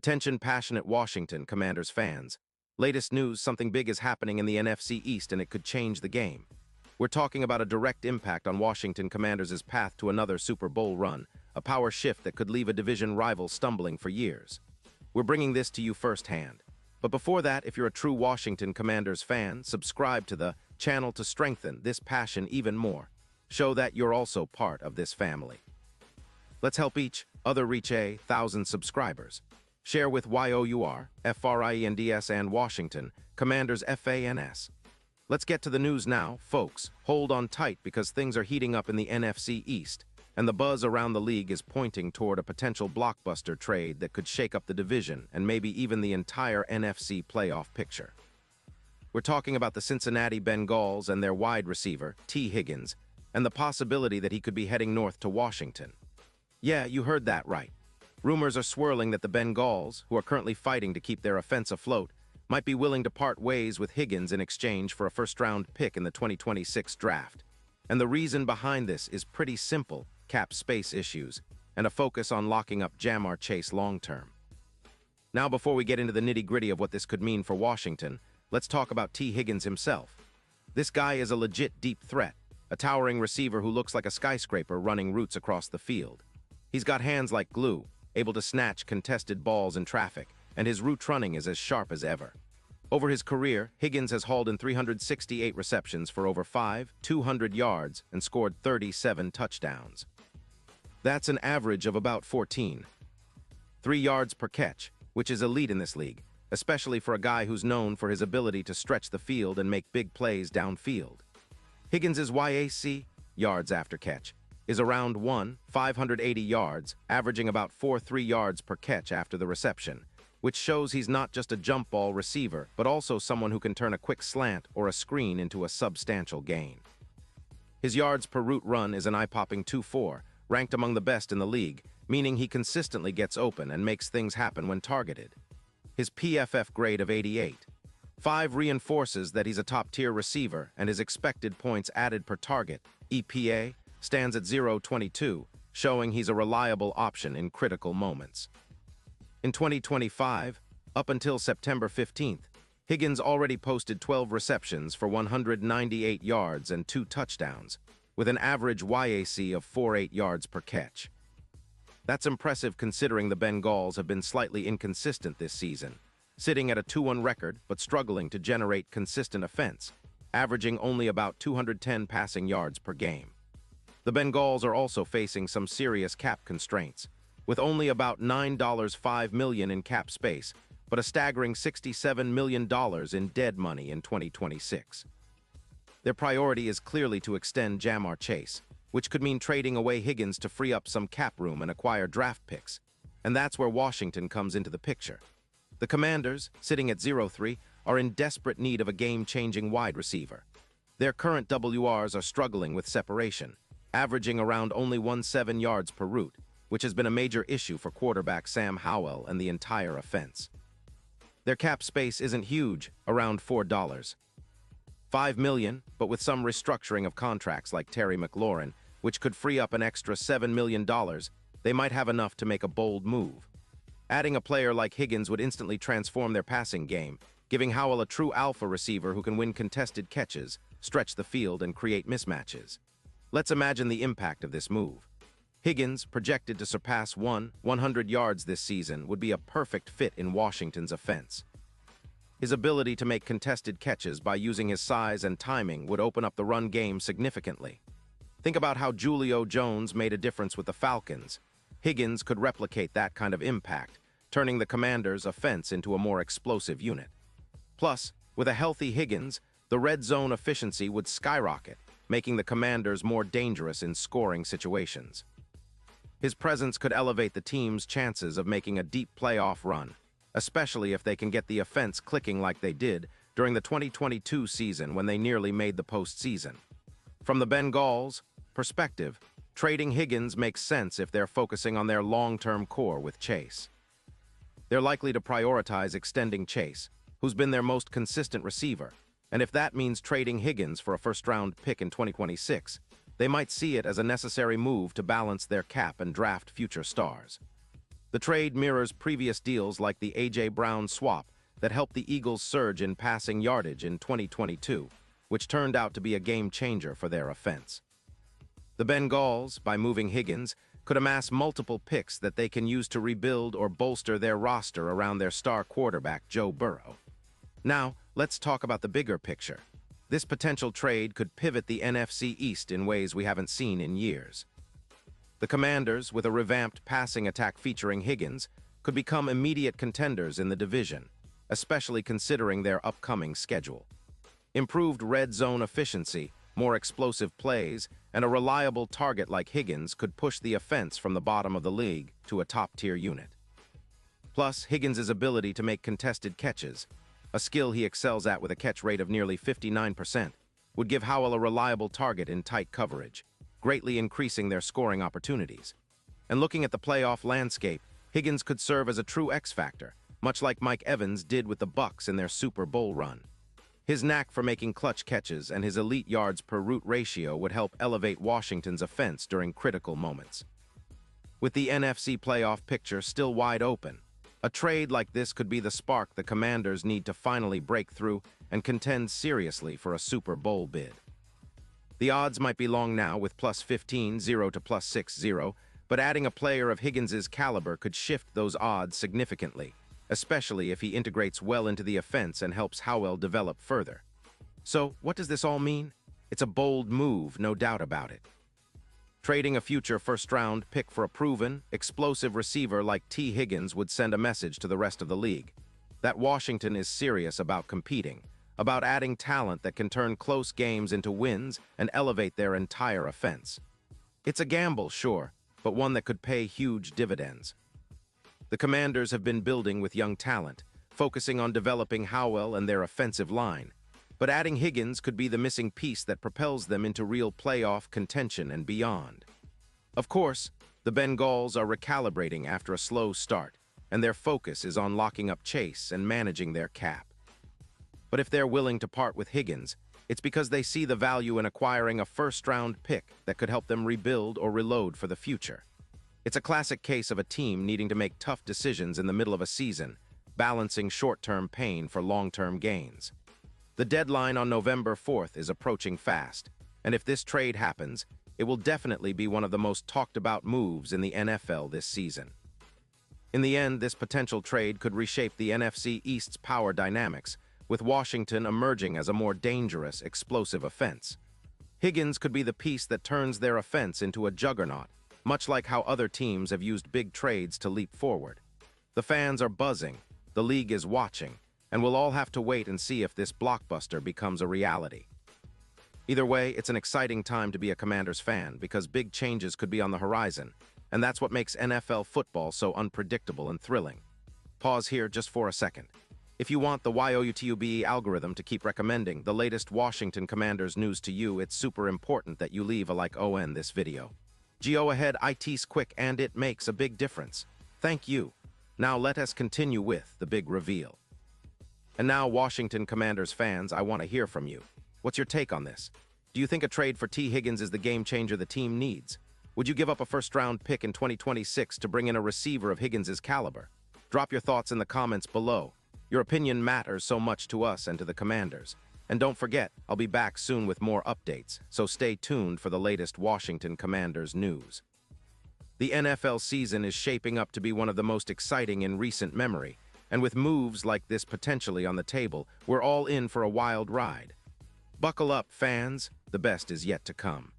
Attention passionate Washington Commanders fans. Latest news, something big is happening in the NFC East and it could change the game. We're talking about a direct impact on Washington Commanders' path to another Super Bowl run, a power shift that could leave a division rival stumbling for years. We're bringing this to you firsthand. But before that, if you're a true Washington Commanders fan, subscribe to the channel to strengthen this passion even more. Show that you're also part of this family. Let's help each other reach 1,000 subscribers. Share with YOUR, FRIENDS and Washington, Commanders FANS. Let's get to the news now, folks. Hold on tight because things are heating up in the NFC East, and the buzz around the league is pointing toward a potential blockbuster trade that could shake up the division and maybe even the entire NFC playoff picture. We're talking about the Cincinnati Bengals and their wide receiver, T. Higgins, and the possibility that he could be heading north to Washington. Yeah, you heard that right. Rumors are swirling that the Bengals, who are currently fighting to keep their offense afloat, might be willing to part ways with Higgins in exchange for a first-round pick in the 2026 draft. And the reason behind this is pretty simple: cap space issues and a focus on locking up Ja'Marr Chase long-term. Now, before we get into the nitty-gritty of what this could mean for Washington, let's talk about T. Higgins himself. This guy is a legit deep threat, a towering receiver who looks like a skyscraper running routes across the field. He's got hands like glue, able to snatch contested balls in traffic, and his route running is as sharp as ever. Over his career, Higgins has hauled in 368 receptions for over 200 yards and scored 37 touchdowns. That's an average of about 14.3 yards per catch, which is elite in this league, especially for a guy who's known for his ability to stretch the field and make big plays downfield. Higgins' YAC, yards after catch, is around 580 yards, averaging about 4.3 yards per catch after the reception, which shows he's not just a jump ball receiver, but also someone who can turn a quick slant or a screen into a substantial gain. His yards per route run is an eye-popping 2.4, ranked among the best in the league, meaning he consistently gets open and makes things happen when targeted. His PFF grade of 88.5 reinforces that he's a top-tier receiver, and his expected points added per target, EPA, stands at 0.22, showing he's a reliable option in critical moments. In 2025, up until September 15th, Higgins already posted 12 receptions for 198 yards and 2 touchdowns, with an average YAC of 4.8 yards per catch. That's impressive considering the Bengals have been slightly inconsistent this season, sitting at a 2-1 record but struggling to generate consistent offense, averaging only about 210 passing yards per game. The Bengals are also facing some serious cap constraints, with only about $9.5 million in cap space, but a staggering $67 million in dead money in 2026. Their priority is clearly to extend Ja'Marr Chase, which could mean trading away Higgins to free up some cap room and acquire draft picks, and that's where Washington comes into the picture. The Commanders, sitting at 0-3, are in desperate need of a game-changing wide receiver. Their current WRs are struggling with separation, averaging around only 1.7 yards per route, which has been a major issue for quarterback Sam Howell and the entire offense. Their cap space isn't huge, around $4.5 million, but with some restructuring of contracts like Terry McLaurin, which could free up an extra $7 million, they might have enough to make a bold move. Adding a player like Higgins would instantly transform their passing game, giving Howell a true alpha receiver who can win contested catches, stretch the field, and create mismatches. Let's imagine the impact of this move. Higgins, projected to surpass 100 yards this season, would be a perfect fit in Washington's offense. His ability to make contested catches by using his size and timing would open up the run game significantly. Think about how Julio Jones made a difference with the Falcons. Higgins could replicate that kind of impact, turning the Commanders' offense into a more explosive unit. Plus, with a healthy Higgins, the red zone efficiency would skyrocket, making the Commanders more dangerous in scoring situations. His presence could elevate the team's chances of making a deep playoff run, especially if they can get the offense clicking like they did during the 2022 season when they nearly made the postseason. From the Bengals' perspective, trading Higgins makes sense if they're focusing on their long-term core with Chase. They're likely to prioritize extending Chase, who's been their most consistent receiver, and if that means trading Higgins for a first-round pick in 2026, they might see it as a necessary move to balance their cap and draft future stars. The trade mirrors previous deals like the A.J. Brown swap that helped the Eagles surge in passing yardage in 2022, which turned out to be a game-changer for their offense. The Bengals, by moving Higgins, could amass multiple picks that they can use to rebuild or bolster their roster around their star quarterback, Joe Burrow. Now, let's talk about the bigger picture. This potential trade could pivot the NFC East in ways we haven't seen in years. The Commanders, with a revamped passing attack featuring Higgins, could become immediate contenders in the division, especially considering their upcoming schedule. Improved red zone efficiency, more explosive plays, and a reliable target like Higgins could push the offense from the bottom of the league to a top-tier unit. Plus, Higgins' ability to make contested catches, a skill he excels at with a catch rate of nearly 59%, would give Howell a reliable target in tight coverage, greatly increasing their scoring opportunities. And looking at the playoff landscape, Higgins could serve as a true X-factor, much like Mike Evans did with the Bucs in their Super Bowl run. His knack for making clutch catches and his elite yards per route ratio would help elevate Washington's offense during critical moments. With the NFC playoff picture still wide open, a trade like this could be the spark the Commanders need to finally break through and contend seriously for a Super Bowl bid. The odds might be long now with plus 15, 0 to plus 6-0, but adding a player of Higgins' caliber could shift those odds significantly, especially if he integrates well into the offense and helps Howell develop further. So, what does this all mean? It's a bold move, no doubt about it. Trading a future first-round pick for a proven, explosive receiver like T. Higgins would send a message to the rest of the league that Washington is serious about competing, about adding talent that can turn close games into wins and elevate their entire offense. It's a gamble, sure, but one that could pay huge dividends. The Commanders have been building with young talent, focusing on developing Howell and their offensive line, but adding Higgins could be the missing piece that propels them into real playoff contention and beyond. Of course, the Bengals are recalibrating after a slow start, and their focus is on locking up Chase and managing their cap. But if they're willing to part with Higgins, it's because they see the value in acquiring a first-round pick that could help them rebuild or reload for the future. It's a classic case of a team needing to make tough decisions in the middle of a season, balancing short-term pain for long-term gains. The deadline on November 4th is approaching fast, and if this trade happens, it will definitely be one of the most talked-about moves in the NFL this season. In the end, this potential trade could reshape the NFC East's power dynamics, with Washington emerging as a more dangerous, explosive offense. Higgins could be the piece that turns their offense into a juggernaut, much like how other teams have used big trades to leap forward. The fans are buzzing, the league is watching, and we'll all have to wait and see if this blockbuster becomes a reality. Either way, it's an exciting time to be a Commanders fan because big changes could be on the horizon, and that's what makes NFL football so unpredictable and thrilling. Pause here just for a second. If you want the YOUTUBE algorithm to keep recommending the latest Washington Commanders news to you, it's super important that you leave a like on this video. Go ahead, it's quick and it makes a big difference. Thank you. Now let us continue with the big reveal. And now, Washington Commanders fans, I want to hear from you. What's your take on this? Do you think a trade for T. Higgins is the game changer the team needs? Would you give up a first-round pick in 2026 to bring in a receiver of Higgins' caliber? Drop your thoughts in the comments below. Your opinion matters so much to us and to the Commanders. And don't forget, I'll be back soon with more updates, so stay tuned for the latest Washington Commanders news. The NFL season is shaping up to be one of the most exciting in recent memory, and with moves like this potentially on the table, we're all in for a wild ride. Buckle up, fans. The best is yet to come.